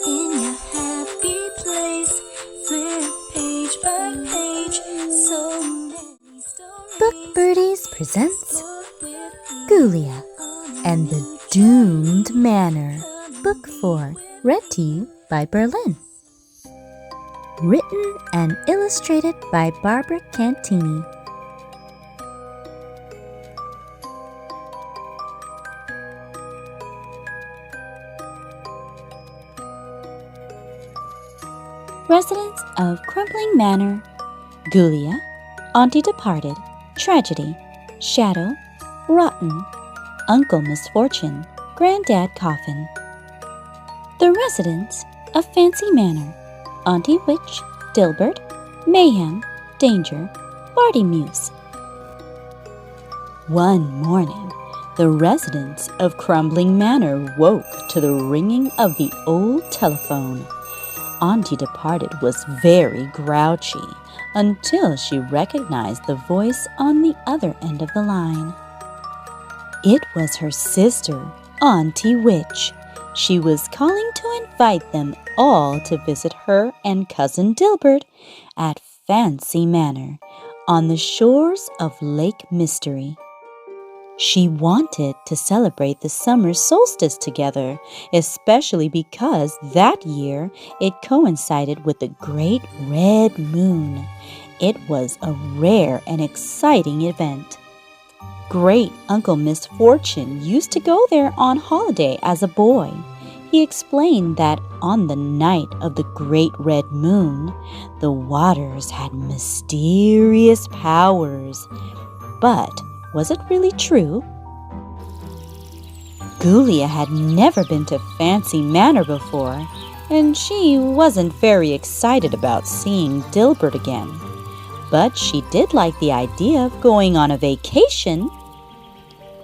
in your happy place. Flip page by page, so many stories. Book Birdees presents Book with me Ghoulia on and the a Doomed Manor, Book 4, read to you by Berlin. Written and illustrated by Barbara Cantini. Residents of Crumbling Manor: Ghoulia, Auntie Departed, Tragedy, Shadow, Rotten, Uncle Misfortune, Granddad Coffin. The residents of Fancy Manor: Auntie Witch, Dilbert, Mayhem, Danger, Birdees. One morning, the residents of Crumbling Manor woke to the ringing of the old telephone. Auntie Departed was very grouchy until she recognized the voice on the other end of the line. It was her sister, Auntie Witch. She was calling to invite them all to visit her and Cousin Dilbert at Fancy Manor on the shores of Lake Mystery. She wanted to celebrate the summer solstice together, especially because that year it coincided with the great red moon. It was a rare and exciting event. Great Uncle Misfortune used to go there on holiday as a boy. He explained that on the night of the great red moon, the waters had mysterious powers. But was it really true? Ghoulia had never been to Fancy Manor before, and she wasn't very excited about seeing Dilbert again. But she did like the idea of going on a vacation.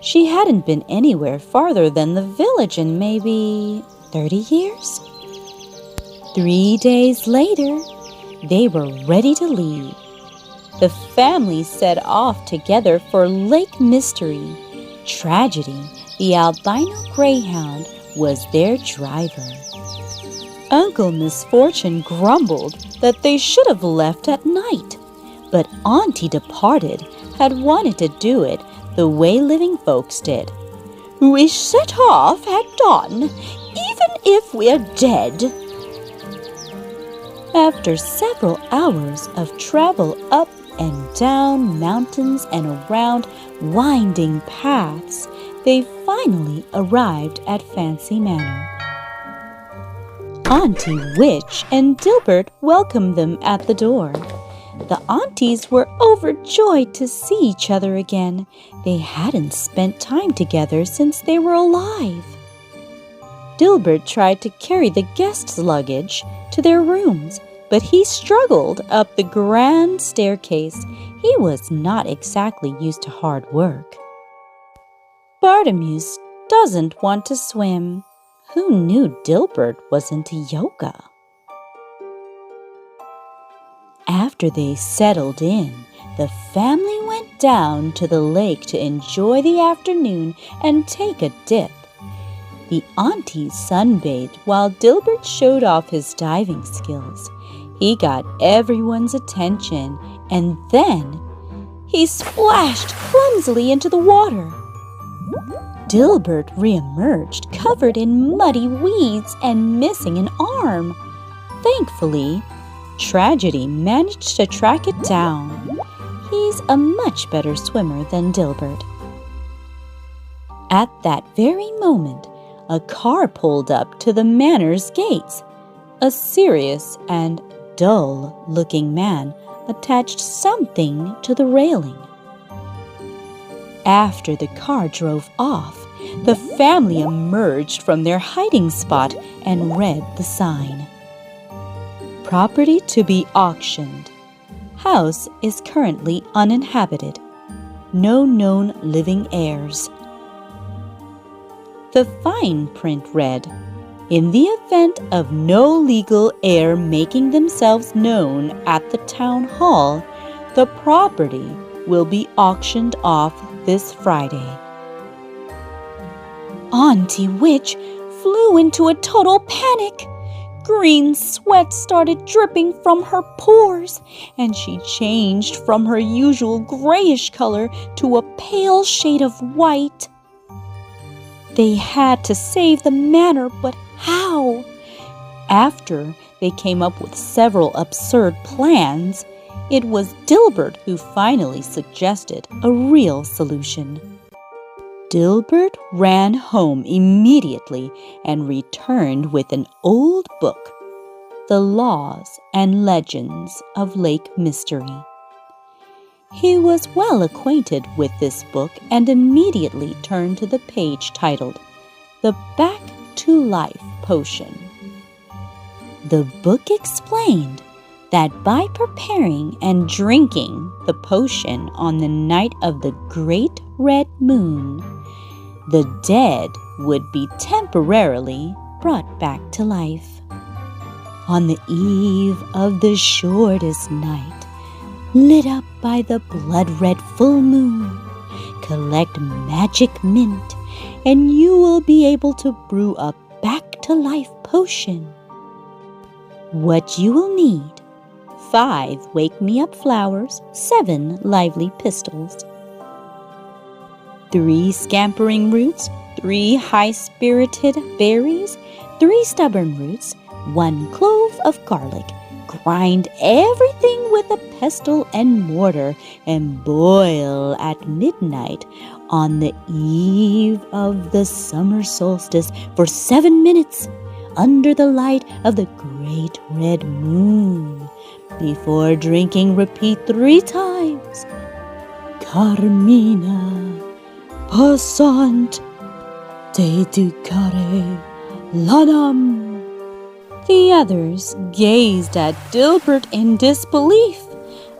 She hadn't been anywhere farther than the village in maybe 30 years. 3 days later, they were ready to leave. The family set off together for Lake Mystery. Tragedy, the albino greyhound, was their driver. Uncle Misfortune grumbled that they should have left at night, but Auntie Departed had wanted to do it the way living folks did. "We set off at dawn, even if we're dead." After several hours of travel up and down mountains and around winding paths, they finally arrived at Fancy Manor. Auntie Witch and Dilbert welcomed them at the door. The aunties were overjoyed to see each other again. They hadn't spent time together since they were alive. Dilbert tried to carry the guests' luggage to their rooms, but he struggled up the grand staircase. He was not exactly used to hard work. Birdees doesn't want to swim. Who knew Dilbert was into yoga? After they settled in, the family went down to the lake to enjoy the afternoon and take a dip. The aunties sunbathed while Dilbert showed off his diving skills. He got everyone's attention, and then he splashed clumsily into the water. Dilbert reemerged covered in muddy weeds and missing an arm. Thankfully, Tragedy managed to track it down. He's a much better swimmer than Dilbert. At that very moment, a car pulled up to the manor's gates. A serious and dull-looking man attached something to the railing. After the car drove off, the family emerged from their hiding spot and read the sign. Property to be auctioned. House is currently uninhabited. No known living heirs. The fine print read, "In the event of no legal heir making themselves known at the town hall, the property will be auctioned off this Friday." Auntie Witch flew into a total panic. green sweat started dripping from her pores, and she changed from her usual grayish color to a pale shade of white. They had to save the manor, but how? After they came up with several absurd plans, it was Dilbert who finally suggested a real solution. Dilbert ran home immediately and returned with an old book, The Laws and Legends of Lake Mystery. He was well acquainted with this book and immediately turned to the page titled The Back to Life Potion. The book explained that by preparing and drinking the potion on the night of the great red moon, the dead would be temporarily brought back to life. On the eve of the shortest night, lit up by the blood-red full moon, collect magic mint, and you will be able to brew a back-to-life potion. What you will need: 5 wake-me-up flowers, 7 lively pistils, 3 scampering roots, 3 high-spirited berries, 3 stubborn roots, 1 clove of garlic. Grind everything with a pestle and mortar and boil at midnight on the eve of the summer solstice for 7 minutes under the light of the great red moon. Before drinking, repeat 3 times: Carmina passant deducare lanam. The others gazed at Dilbert in disbelief,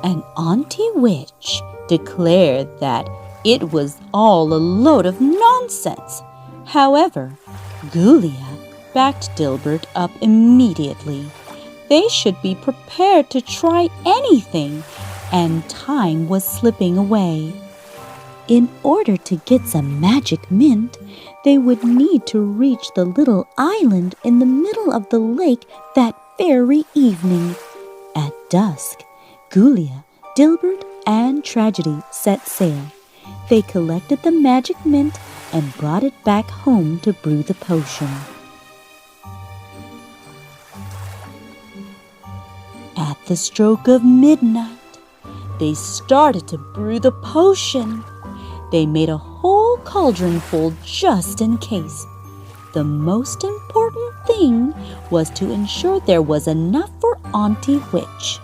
and Auntie Witch declared that it was all a load of nonsense. However, Ghoulia backed Dilbert up immediately. They should be prepared to try anything, and time was slipping away. In order to get some magic mint, they would need to reach the little island in the middle of the lake that very evening. At dusk, Ghoulia, Dilbert, and Tragedy set sail. They collected the magic mint and brought it back home to brew the potion. At the stroke of midnight, they started to brew the potion. They made a whole cauldron full just in case. The most important thing was to ensure there was enough for Auntie Witch.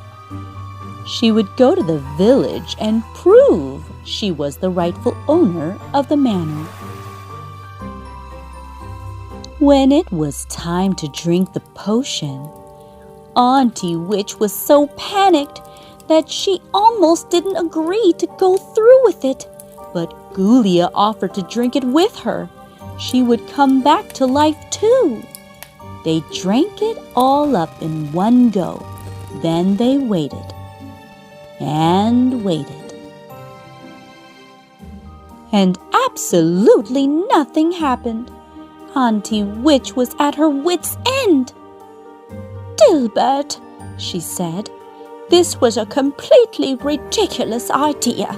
She would go to the village and prove she was the rightful owner of the manor. When it was time to drink the potion, Auntie Witch was so panicked that she almost didn't agree to go through with it. But Ghoulia offered to drink it with her. She would come back to life too. They drank it all up in one go. Then they waited and waited. And absolutely nothing happened. Auntie Witch was at her wit's end. "Dilbert," she said, "this was a completely ridiculous idea."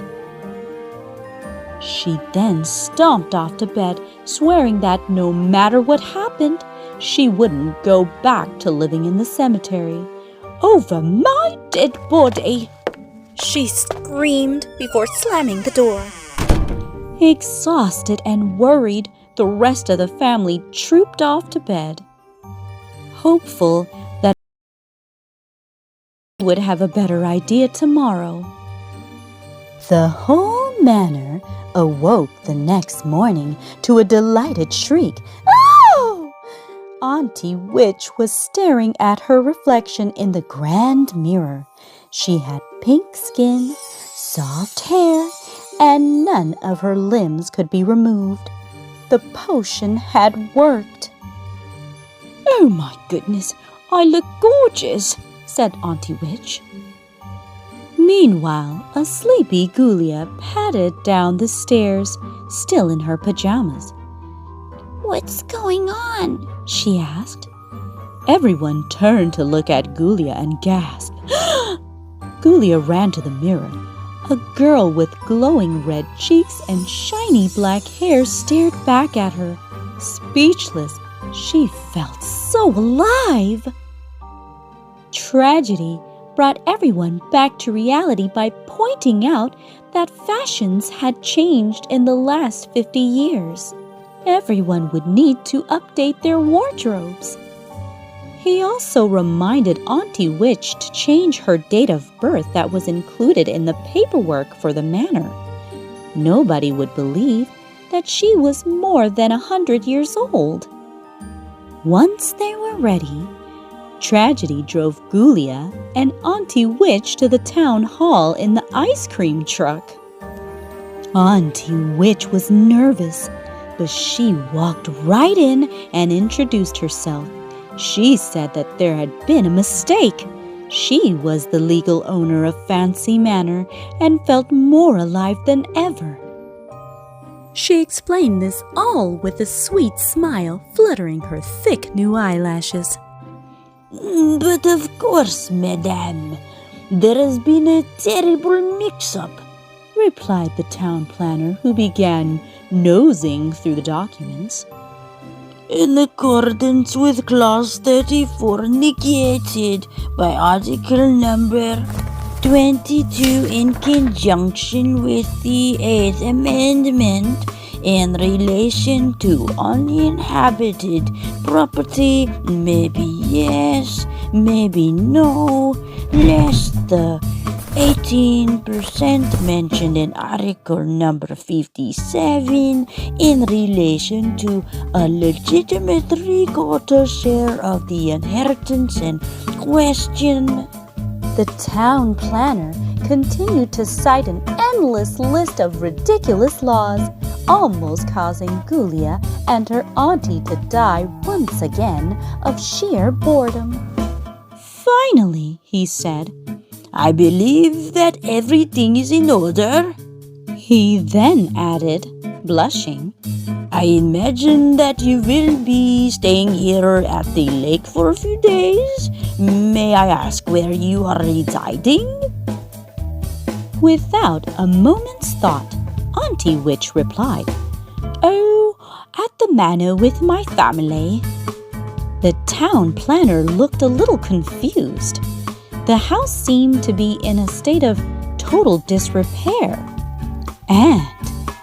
She then stomped off to bed, swearing that no matter what happened, she wouldn't go back to living in the cemetery. "Over my dead body!" she screamed before slamming the door. Exhausted and worried, the rest of the family trooped off to bed, hopeful that they would have a better idea tomorrow. The whole manor awoke the next morning to a delighted shriek. "Oh!" Auntie Witch was staring at her reflection in the grand mirror. She had pink skin, soft hair, and none of her limbs could be removed. The potion had worked. "Oh my goodness, I look gorgeous," said Auntie Witch. Meanwhile, a sleepy Ghoulia padded down the stairs, still in her pajamas. "What's going on?" she asked. Everyone turned to look at Ghoulia and gasped. Ghoulia ran to the mirror. A girl with glowing red cheeks and shiny black hair stared back at her. Speechless, she felt so alive. Tragedy brought everyone back to reality by pointing out that fashions had changed in the last 50 years. Everyone would need to update their wardrobes. He also reminded Auntie Witch to change her date of birth that was included in the paperwork for the manor. Nobody would believe that she was more than 100 years old. Once they were ready, Tragedy drove Ghoulia and Auntie Witch to the town hall in the ice cream truck. Auntie Witch was nervous, but she walked right in and introduced herself. She said that there had been a mistake. She was the legal owner of Fancy Manor and felt more alive than ever. She explained this all with a sweet smile fluttering her thick new eyelashes. But of course, madame, there has been a terrible mix-up, replied the town planner, who began nosing through the documents. In accordance with Clause 34 negated by Article Number 22 in conjunction with the 8th Amendment in relation to uninhabited property, maybe yes, maybe no, less the 18% mentioned in Article Number 57 in relation to a legitimate 3/4 share of the inheritance in question. The town planner continued to cite an endless list of ridiculous laws, almost causing Ghoulia and her auntie to die once again of sheer boredom. Finally, he said, I believe that everything is in order. He then added, blushing, I imagine that you will be staying here at the lake for a few days. May I ask where you are residing? Without a moment's thought, Auntie Witch replied, Oh, at the manor with my family. The town planner looked a little confused. The house seemed to be in a state of total disrepair. And,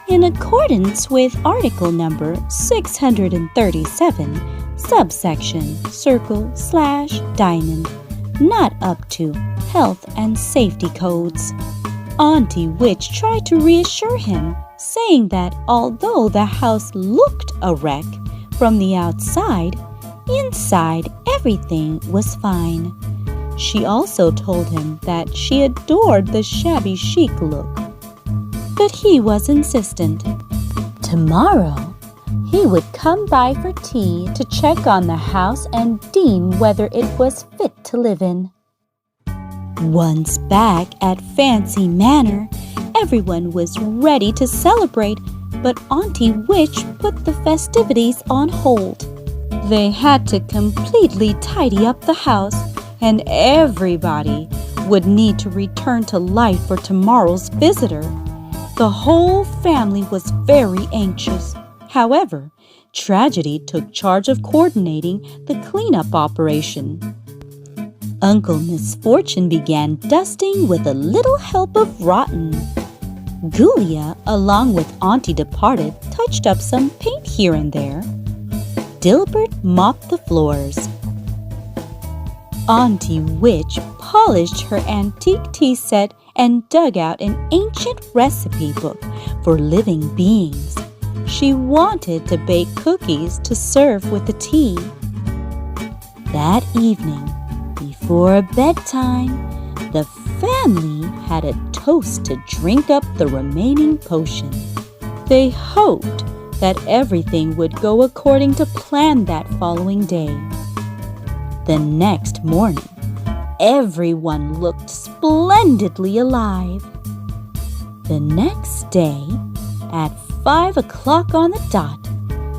in accordance with Article Number 637, subsection circle/diamond, not up to health and safety codes. Auntie Witch tried to reassure him, saying that although the house looked a wreck from the outside, inside everything was fine. She also told him that she adored the shabby chic look. But he was insistent. Tomorrow, he would come by for tea to check on the house and deem whether it was fit to live in. Once back at Fancy Manor, everyone was ready to celebrate, but Auntie Witch put the festivities on hold. They had to completely tidy up the house, and everybody would need to return to life for tomorrow's visitor. The whole family was very anxious. However, Tragedy took charge of coordinating the cleanup operation. Uncle Misfortune began dusting with a little help of Rotten. Ghoulia, along with Auntie Departed, touched up some paint here and there. Dilbert mopped the floors. Auntie Witch polished her antique tea set and dug out an ancient recipe book for living beings. She wanted to bake cookies to serve with the tea. That evening, before bedtime, the family had a toast to drink up the remaining potion. They hoped that everything would go according to plan that following day. The next morning, everyone looked splendidly alive. The next day, at 5 o'clock on the dot,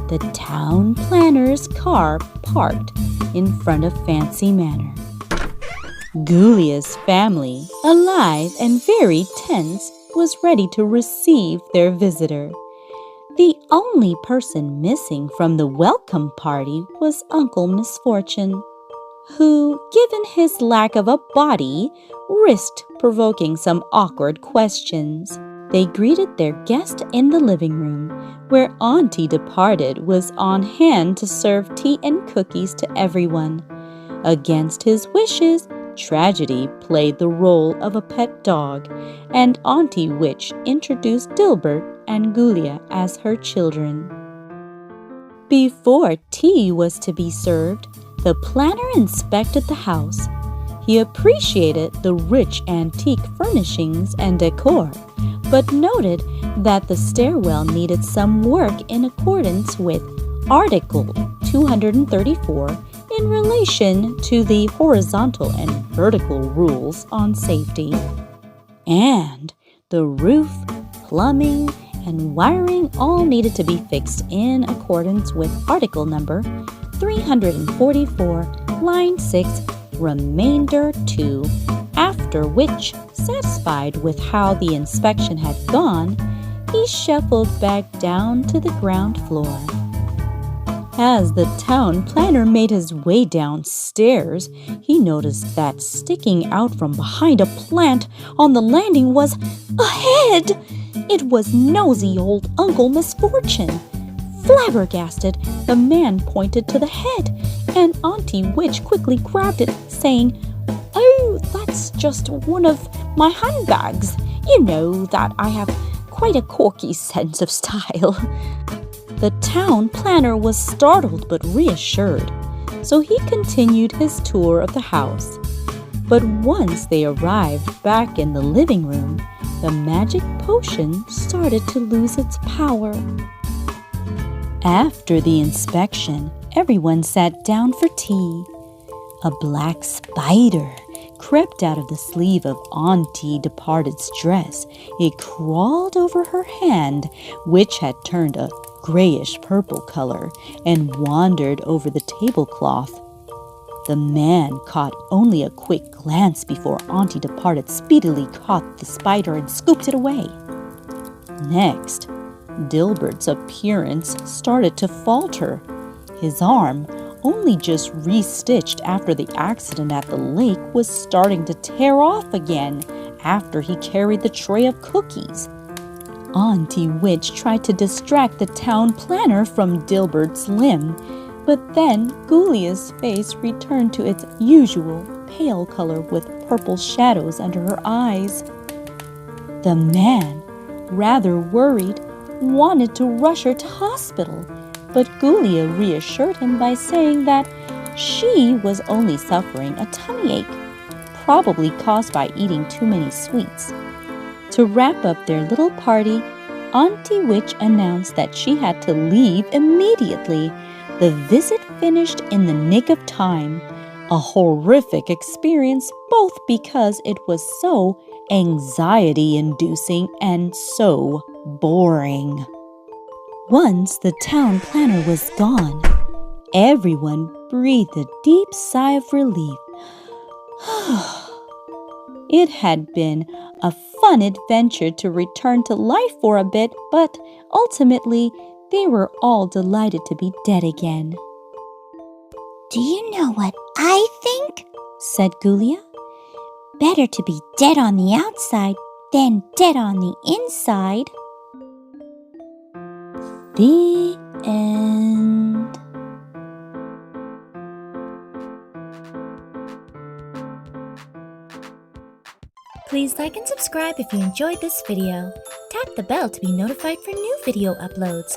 the town planner's car parked in front of Fancy Manor. Ghoulia's family, alive and very tense, was ready to receive their visitor. The only person missing from the welcome party was Uncle Misfortune, who, given his lack of a body, risked provoking some awkward questions. They greeted their guest in the living room, where Auntie Departed was on hand to serve tea and cookies to everyone. Against his wishes, Tragedy played the role of a pet dog, and Auntie Witch introduced Dilbert and Ghoulia as her children. Before tea was to be served, the planner inspected the house. He appreciated the rich antique furnishings and decor, but noted that the stairwell needed some work in accordance with Article 234 in relation to the horizontal and vertical rules on safety. And the roof, plumbing, and wiring all needed to be fixed in accordance with Article number 344, line 6, remainder 2, after which, satisfied with how the inspection had gone, he shuffled back down to the ground floor. As the town planner made his way downstairs, he noticed that sticking out from behind a plant on the landing was a head. It was nosy old Uncle Misfortune. Flabbergasted, the man pointed to the head, and Auntie Witch quickly grabbed it, saying, "Oh, that's just one of my handbags. You know that I have quite a quirky sense of style." The town planner was startled but reassured, so he continued his tour of the house. But once they arrived back in the living room, the magic potion started to lose its power. After the inspection, everyone sat down for tea. A black spider crept out of the sleeve of Auntie Departed's dress. It crawled over her hand, which had turned a grayish-purple color, and wandered over the tablecloth. The man caught only a quick glance before Auntie Departed speedily caught the spider and scooped it away. Next, Dilbert's appearance started to falter. His arm, only just re-stitched after the accident at the lake, was starting to tear off again after he carried the tray of cookies. Auntie Witch tried to distract the town planner from Dilbert's limb, but then Ghoulia's face returned to its usual pale color with purple shadows under her eyes. The man, rather worried, wanted to rush her to hospital, but Ghoulia reassured him by saying that she was only suffering a tummy ache, probably caused by eating too many sweets. To wrap up their little party, Auntie Witch announced that she had to leave immediately. The visit finished in the nick of time, a horrific experience both because it was so anxiety-inducing and so boring. Once the town planner was gone, everyone breathed a deep sigh of relief. It had been a fun adventure to return to life for a bit, but ultimately they were all delighted to be dead again. Do you know what I think? Said Ghoulia. Better to be dead on the outside than dead on the inside. The end. Please like and subscribe if you enjoyed this video. Tap the bell to be notified for new video uploads.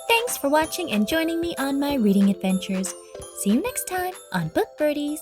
Thanks for watching and joining me on my reading adventures. See you next time on Book Birdies.